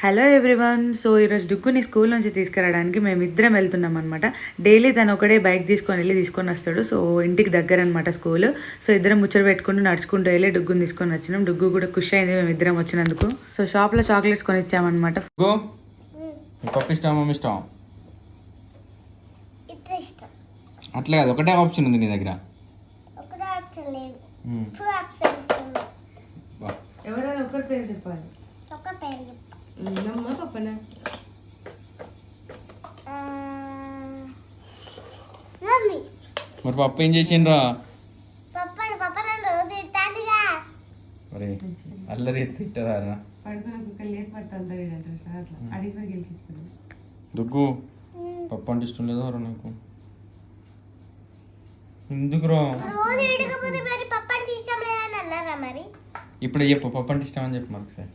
Hello everyone. So ఈరోజు డుక్కుని school నుంచి తీసుకురావడానికి మేమిద్దరం వెళ్తున్నాం అనమాట. డైలీ తను ఒకడే బైక్ తీసుకొని వస్తాడు. సో ఇంటికి దగ్గర అనమాట స్కూల్. సో ఇద్దరం ముచ్చట పెట్టుకుంటూ నడుచుకుంటూ వెళ్ళి డుగ్గుని తీసుకొని వచ్చినాం. డుగ్గు కూడా ఖుషి అయింది మేమిద్దరం వచ్చినందుకు. సో షాప్లో చాక్లెట్స్ కొని ఇచ్చామన్నమాట. అట్లే కాదు, ఒకటే ఆప్షన్ ఉంది నీ దగ్గర. ఎవరైనా ఒకరి పేరు చెప్పాలి. మరి పప్ప ఏం చేసిండ్రా? మరి అల్లరి తిట్టరా? దుగ్గు పప్పు అంటే ఇష్టం లేదా నీకు? ఎందుకురా ఇప్పుడే చెప్పు, పప్పు అంటే ఇష్టం అని చెప్పు. మాకు సార్